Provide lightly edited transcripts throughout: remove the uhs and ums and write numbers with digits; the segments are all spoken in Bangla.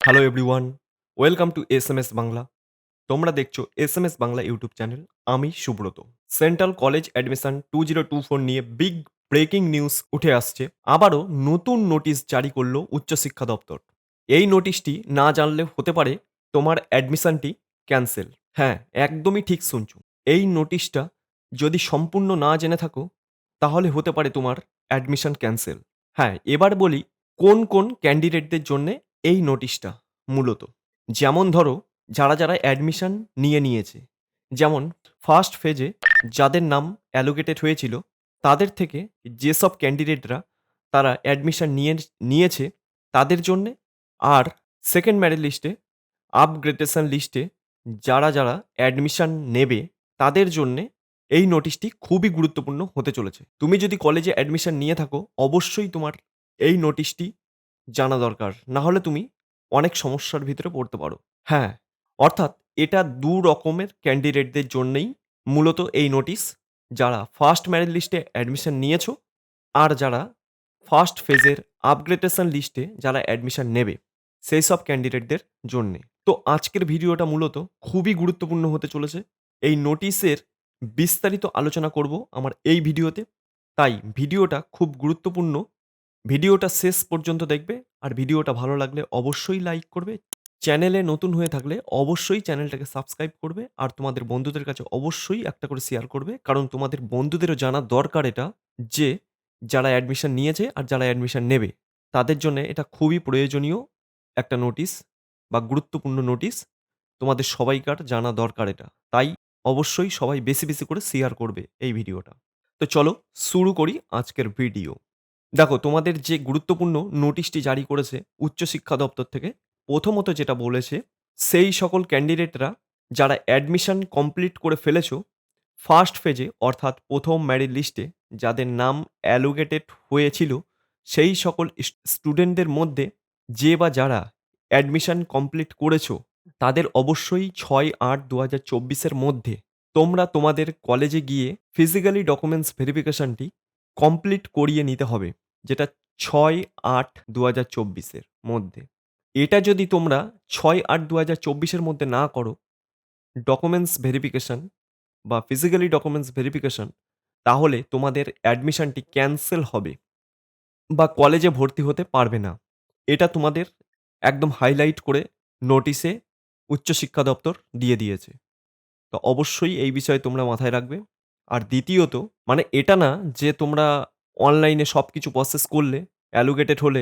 Hello everyone, welcome to SMS Bangla. তোমরা দেখছো এসএমএস বাংলা ইউটিউব চ্যানেল। আমি সুব্রত। সেন্ট্রাল কলেজ অ্যাডমিশন 2024 নিয়ে বিগ ব্রেকিং নিউজ উঠে আসছে। আবারও নতুন নোটিশ জারি করলো উচ্চশিক্ষা দপ্তর। এই নোটিশটি না জানলে হতে পারে তোমার অ্যাডমিশনটি ক্যান্সেল। হ্যাঁ, একদমই ঠিক শুনছো। এই নোটিশটা যদি সম্পূর্ণ না জেনে থাকো তাহলে হতে পারে তোমার অ্যাডমিশন ক্যান্সেল। হ্যাঁ, এবার বলি কোন কোন ক্যান্ডিডেটদের জন্যে এই নোটিশটা মূলত। যেমন ধরো যারা অ্যাডমিশন নিয়েছে। যেমন ফার্স্ট ফেজে যাদের নাম অ্যালোকেটেড হয়েছিল তাদের থেকে যেসব ক্যান্ডিডেটরা তারা অ্যাডমিশন নিয়েছে তাদের জন্যে, আর সেকেন্ড মেরিট লিস্টে আপগ্রেডেশন লিস্টে যারা অ্যাডমিশন নেবে তাদের জন্যে এই নোটিশটি খুবই গুরুত্বপূর্ণ হতে চলেছে। তুমি যদি কলেজে অ্যাডমিশন নিয়ে থাকো অবশ্যই তোমার এই নোটিশটি জানা দরকার। না হলে তুমি অনেক সমস্যার ভিতরে পড়তে পারো। হ্যাঁ, অর্থাৎ এটা ২ রকমের ক্যান্ডিডেটদের জন্যেই মূলত এই নোটিশ। যারা ফার্স্ট মেরিট লিস্টে অ্যাডমিশন নিয়েছো আর যারা ফার্স্ট ফেজের আপগ্রেডেশন লিস্টে যারা অ্যাডমিশন নেবে সেই সব ক্যান্ডিডেটদের জন্যে। তো আজকের ভিডিওটা মূলত খুবই গুরুত্বপূর্ণ হতে চলেছে। এই নোটিশের বিস্তারিত আলোচনা করব আমার এই ভিডিওতে। তাই ভিডিওটা খুব গুরুত্বপূর্ণ। ভিডিওটা শেষ পর্যন্ত দেখবে আর ভিডিওটা ভালো লাগলে অবশ্যই লাইক করবে। চ্যানেলে নতুন হয়ে থাকলে অবশ্যই চ্যানেলটাকে সাবস্ক্রাইব করবে আর তোমাদের বন্ধুদের কাছে অবশ্যই একটা করে শেয়ার করবে। কারণ তোমাদের বন্ধুদেরও জানা দরকার এটা যে যারা অ্যাডমিশন নিয়েছে আর যারা অ্যাডমিশন নেবে তাদের জন্য এটা খুবই প্রয়োজনীয় একটা নোটিশ বা গুরুত্বপূর্ণ নোটিশ। তোমাদের সবাইকার জানা দরকার এটা। তাই অবশ্যই সবাই বেশি করে শেয়ার করবে এই ভিডিওটা। তো চলো শুরু করি আজকের ভিডিও। দেখো তোমাদের যে গুরুত্বপূর্ণ নোটিশটি জারি করেছে উচ্চশিক্ষা দপ্তর থেকে, প্রথমত যেটা বলেছে সেই সকল ক্যান্ডিডেটরা যারা অ্যাডমিশন কমপ্লিট করে ফেলেছো ফার্স্ট ফেজে অর্থাৎ প্রথম মেরিট লিস্টে যাদের নাম অ্যালোকেটেড হয়েছিল সেই সকল স্টুডেন্টদের মধ্যে যে বা যারা অ্যাডমিশন কমপ্লিট করেছো তাদের অবশ্যই ৬/৮/২০২৪ এর মধ্যে তোমরা তোমাদের কলেজে গিয়ে ফিজিক্যালি ডকুমেন্টস ভেরিফিকেশনটি কমপ্লিট করিয়ে নিতে হবে। যেটা ৬/৮/২০২৪ এর মধ্যে। এটা যদি তোমরা ৬/৮/২০২৪ এর মধ্যে না করো ডকুমেন্টস ভেরিফিকেশন বা ফিজিক্যালি ডকুমেন্টস ভেরিফিকেশন, তাহলে তোমাদের অ্যাডমিশনটি ক্যানসেল হবে বা কলেজে ভর্তি হতে পারবে না। এটা তোমাদের একদম হাইলাইট করে নোটিশে উচ্চশিক্ষা দপ্তর দিয়ে দিয়েছে। তো অবশ্যই এই বিষয়ে তোমরা মাথায় রাখবে। আর দ্বিতীয়ত মানে এটা না যে তোমরা অনলাইনে সবকিছু প্রসেস করলে, অ্যালোকেটেড হলে,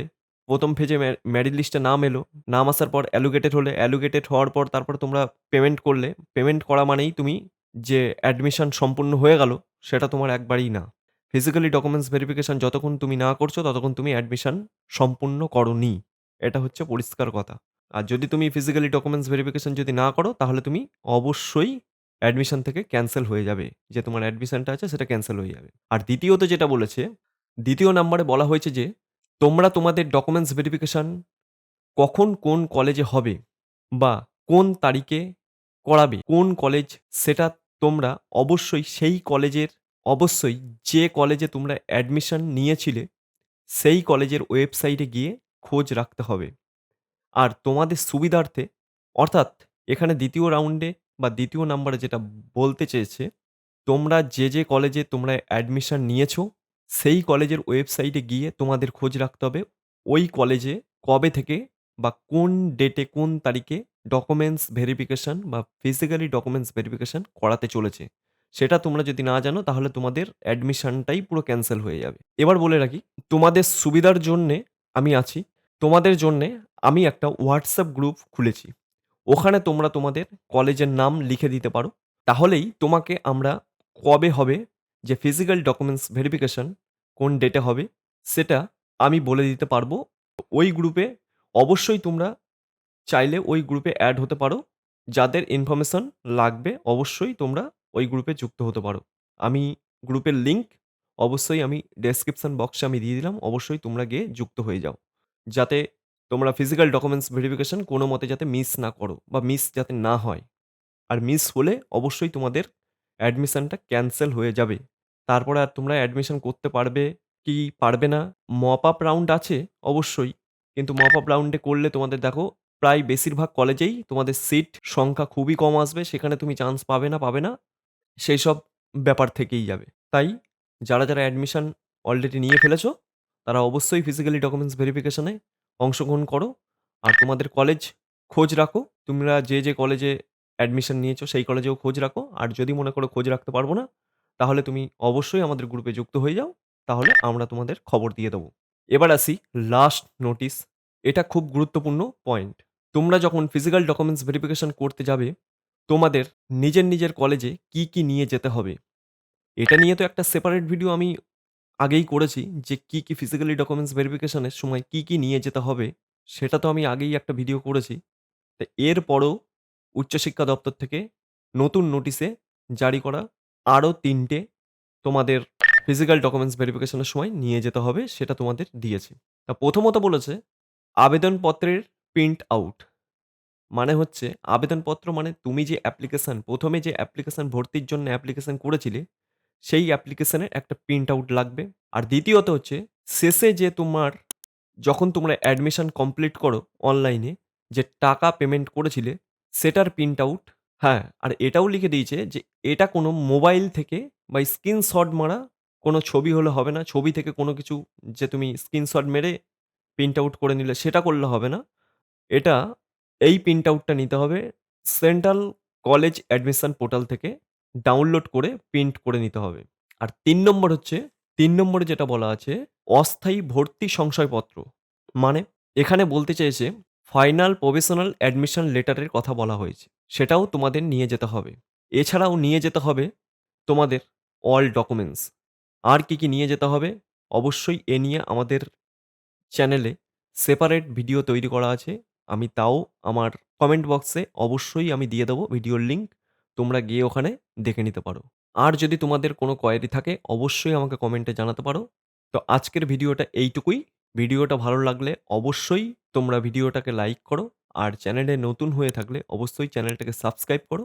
১ম ফেজে মেরিট লিস্টে নাম এলো। নাম আসার পর অ্যালোকেটেড হলে, অ্যালোকেটেড হওয়ার পর তারপরে তোমরা পেমেন্ট করলে। পেমেন্ট করা মানেই তুমি যে অ্যাডমিশন সম্পূর্ণ হয়ে গেল সেটা তোমার একবারেই না। ফিজিক্যালি ডকুমেন্টস ভেরিফিকেশন যতক্ষণ তুমি না করছো ততক্ষণ তুমি অ্যাডমিশন সম্পূর্ণ করোনি। এটা হচ্ছে পরিষ্কার কথা। আর যদি তুমি ফিজিক্যালি ডকুমেন্টস ভেরিফিকেশন যদি না করো তাহলে তুমি অবশ্যই অ্যাডমিশন থেকে ক্যানসেল হয়ে যাবে। যে তোমার অ্যাডমিশনটা আছে সেটা ক্যানসেল হয়ে যাবে। আর দ্বিতীয়ত যেটা বলেছে, ২য় নাম্বারে বলা হয়েছে যে তোমরা তোমাদের ডকুমেন্টস ভেরিফিকেশন কখন কোন কলেজে হবে বা কোন তারিখে করাবে, কোন কলেজ সেটা তোমরা অবশ্যই সেই কলেজের অবশ্যই যে কলেজে তোমরা অ্যাডমিশন নিয়েছিলে সেই কলেজের ওয়েবসাইটে গিয়ে খোঁজ রাখতে হবে। আর তোমাদের সুবিধার্থে অর্থাৎ এখানে ২য় রাউন্ডে বা ২য় নাম্বারে যেটা বলতে চেয়েছে, তোমরা যে কলেজে তোমরা অ্যাডমিশন নিয়েছো, সেই কলেজের ওয়েবসাইটে গিয়ে তোমাদের খোঁজ রাখতে হবে ওই কলেজে কবে থেকে বা কোন ডেটে কোন তারিখে ডকুমেন্টস ভেরিফিকেশন বা ফিজিক্যালি ডকুমেন্টস ভেরিফিকেশন করাতে চলেছে। সেটা তোমরা যদি না জানো তাহলে তোমাদের অ্যাডমিশনটাই পুরো ক্যানসেল হয়ে যাবে। এবার বলে রাখি তোমাদের সুবিধার জন্যে আমি আছি। তোমাদের জন্যে আমি একটা WhatsApp গ্রুপ খুলেছি। ওখানে তোমরা তোমাদের কলেজের নাম লিখে দিতে পারো। তাহলেই তোমাকে আমরা কবে হবে যে ফিজিক্যাল ডকুমেন্টস ভেরিফিকেশন কোন ডেটে হবে সেটা আমি বলে দিতে পারবো। ওই গ্রুপে অবশ্যই তোমরা চাইলে ওই গ্রুপে অ্যাড হতে পারো। যাদের ইনফরমেশন লাগবে অবশ্যই তোমরা ওই গ্রুপে যুক্ত হতে পারো। আমি গ্রুপের লিংক অবশ্যই আমি ডেসক্রিপশন বক্সে আমি দিয়ে দিলাম। অবশ্যই তোমরা গিয়ে যুক্ত হয়ে যাও। যাতে তোমরা ফিজিক্যাল ডকুমেন্টস ভেরিফিকেশন কোনো মতে যাতে মিস না করো বা মিস যাতে না হয়। আর মিস হলে অবশ্যই তোমাদের অ্যাডমিশনটা ক্যানসেল হয়ে যাবে। তারপরে আর তোমরা অ্যাডমিশন করতে পারবে কি পারবে না। মপ আপ রাউন্ড আছে অবশ্যই। কিন্তু মপ আপ রাউন্ডে করলে তোমাদের দেখো প্রায় বেশিরভাগ কলেজেই তোমাদের সিট সংখ্যা খুবই কম আসবে। সেখানে তুমি চান্স পাবে না। সেইসব ব্যাপার থেকেই যাবে। তাই যারা অ্যাডমিশন অলরেডি নিয়ে ফেলেছো, তারা অবশ্যই ফিজিক্যালি ডকুমেন্টস ভেরিফিকেশনে অংশগ্রহণ করো। আর তোমাদের কলেজ খোঁজ রাখো। তোমরা যে কলেজে অ্যাডমিশন নিয়েছো সেই কলেজেও খোঁজ রাখো। আর যদি মনে করো খোঁজ রাখতে পারবো না, তাহলে তুমি অবশ্যই আমাদের গ্রুপে যুক্ত হয়ে যাও। তাহলে আমরা তোমাদের খবর দিয়ে দেবো। এবার আসি লাস্ট নোটিস। এটা খুব গুরুত্বপূর্ণ পয়েন্ট। তোমরা যখন ফিজিক্যাল ডকুমেন্টস ভেরিফিকেশন করতে যাবে, তোমাদের নিজের কলেজে কি নিয়ে যেতে হবে? এটা নিয়ে তো একটা সেপারেট ভিডিও আমি আগেই করেছি যে কি ফিজিক্যালি ডকুমেন্টস ভেরিফিকেশন এর সময় কি নিয়ে যেতে হবে, সেটা তো আমি আগেই একটা ভিডিও করেছি। তো এরপরও উচ্চশিক্ষা দপ্তর থেকে নতুন নোটিশে জারি করা আরও ৩ টে তোমাদের ফিজিক্যাল ডকুমেন্টস ভেরিফিকেশন এর সময় নিয়ে যেতে হবে, সেটা তোমাদের দিয়েছে। প্রথমত বলেছে আবেদনপত্রের প্রিন্ট আউট। মানে হচ্ছে আবেদনপত্র মানে তুমি যে অ্যাপ্লিকেশন ১ম এ যে অ্যাপ্লিকেশন ভর্তির জন্য অ্যাপ্লিকেশন করেছিলে, সেই অ্যাপ্লিকেশনের একটা প্রিন্ট আউট লাগবে। আর দ্বিতীয়ত হচ্ছে শেষে যে যখন তোমরা অ্যাডমিশন কমপ্লিট করো অনলাইনে, যে টাকা পেমেন্ট করেছিলে সেটার প্রিন্ট আউট। হ্যাঁ, আর এটাও লিখে দিয়েছে যে এটা কোনো মোবাইল থেকে বা স্ক্রিনশট মারা কোনো ছবি হলে হবে না। ছবি থেকে কোনো কিছু যে তুমি স্ক্রিনশট মেরে প্রিন্ট আউট করে নিলে সেটা করলে হবে না। এটা এই প্রিন্ট আউটটা নিতে হবে সেন্ট্রাল কলেজ অ্যাডমিশন পোর্টাল থেকে ডাউনলোড করে প্রিন্ট করে নিতে হবে। আর ৩ নম্বর হচ্ছে ৩ নম্বরে যেটা বলা আছে অস্থায়ী ভর্তি সংশয়পত্র। মানে এখানে বলতে চেয়েছে ফাইনাল প্রভিশনাল অ্যাডমিশন লেটারের কথা বলা হয়েছে। সেটাও তোমাদের নিয়ে যেতে হবে। এছাড়াও নিয়ে যেতে হবে তোমাদের অল ডকুমেন্টস। আর কি নিয়ে যেতে হবে? অবশ্যই এ নিয়ে আমাদের চ্যানেলে সেপারেট ভিডিও তৈরি করা আছে। আমি তাও আমার কমেন্ট বক্সে অবশ্যই আমি দিয়ে দেবো ভিডিওর লিঙ্ক। তোমরা গিয়ে ওখানে দেখে নিতে পারো। আর যদি তোমাদের কোনো কোয়েরি থাকে অবশ্যই আমাকে কমেন্টে জানাতে পারো। তো আজকের ভিডিওটা এইটুকুই। ভিডিওটা ভালো লাগলে অবশ্যই তোমরা ভিডিওটাকে লাইক করো। আর চ্যানেলে নতুন হয়ে থাকলে অবশ্যই চ্যানেলটাকে সাবস্ক্রাইব করো।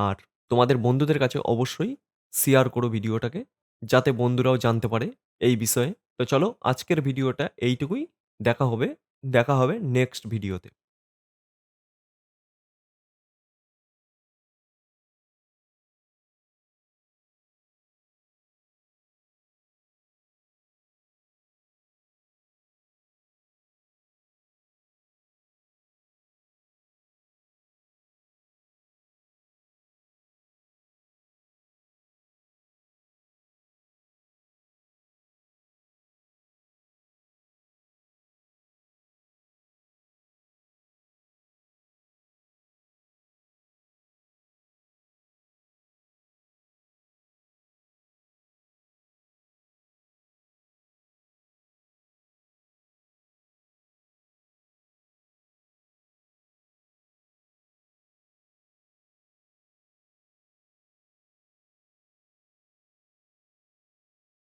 আর তোমাদের বন্ধুদের কাছে অবশ্যই শেয়ার করো ভিডিওটাকে, যাতে বন্ধুরাও জানতে পারে এই বিষয়ে। তো চলো আজকের ভিডিওটা এইটুকুই। দেখা হবে নেক্সট ভিডিওতে।